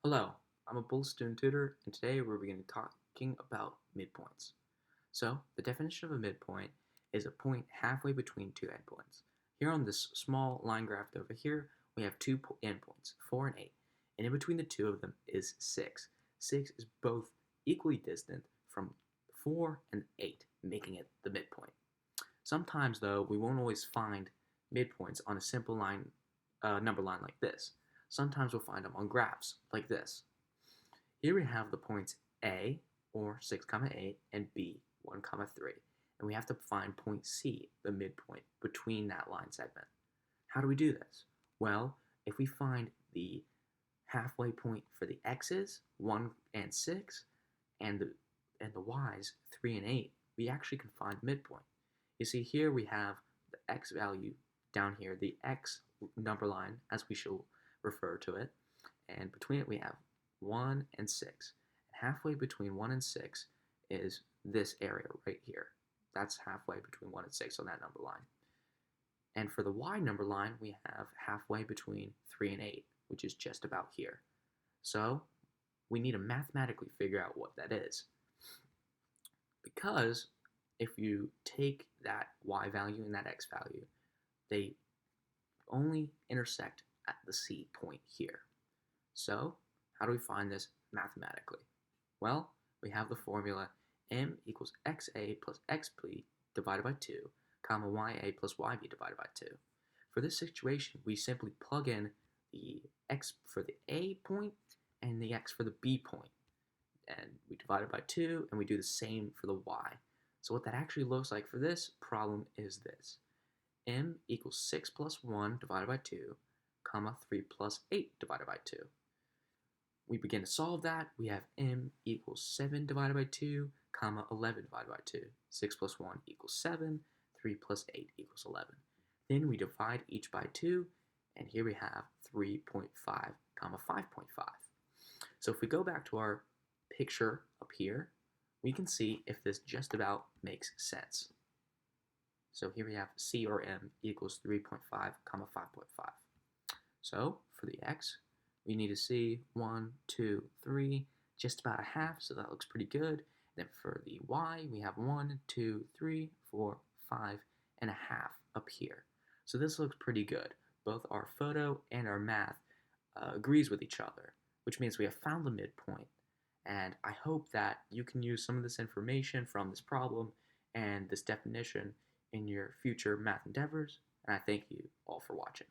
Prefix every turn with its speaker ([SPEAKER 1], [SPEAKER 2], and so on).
[SPEAKER 1] Hello, I'm a Bullis Student Tutor, and today we're beginning talking about midpoints. So, the definition of a midpoint is a point halfway between two endpoints. Here on this small line graph over here, we have two endpoints, 4 and 8, and in between the two of them is 6. 6 is both equally distant from 4 and 8, making it the midpoint. Sometimes, though, we won't always find midpoints on a simple number line like this. Sometimes we'll find them on graphs like this. Here we have the points A, or 6, 8, and B, 1, 3. And we have to find point C, the midpoint, between that line segment. How do we do this? Well, if we find the halfway point for the x's, 1 and 6, and the y's, 3 and 8, we actually can find the midpoint. You see, here we have the x value down here, the x number line, as we shall refer to it, and between it we have 1 and 6. And halfway between 1 and 6 is this area right here. That's halfway between 1 and 6 on that number line. And for the y number line, we have halfway between 3 and 8, which is just about here. So we need to mathematically figure out what that is. Because if you take that y value and that x value, they only intersect at the C point here. So how do we find this mathematically? Well, we have the formula m equals xa plus xb divided by 2, comma ya plus yb divided by 2. For this situation, we simply plug in the x for the a point and the x for the b point, and we divide it by 2, and we do the same for the y. So what that actually looks like for this problem is this. M equals 6 plus 1 divided by 2, comma 3 plus 8 divided by 2. We begin to solve that. We have m equals 7 divided by 2, comma 11 divided by 2. 6 plus 1 equals 7, 3 plus 8 equals 11. Then we divide each by 2, and here we have 3.5, comma 5.5. So if we go back to our picture up here, we can see if this just about makes sense. So here we have C or M equals 3.5, comma 5.5. So for the x, we need to see 1, 2, 3, just about a half, so that looks pretty good. Then for the y, we have 1, 2, 3, 4, 5 and a half up here. So this looks pretty good. Both our photo and our math agrees with each other, which means we have found the midpoint. And I hope that you can use some of this information from this problem and this definition in your future math endeavors. And I thank you all for watching.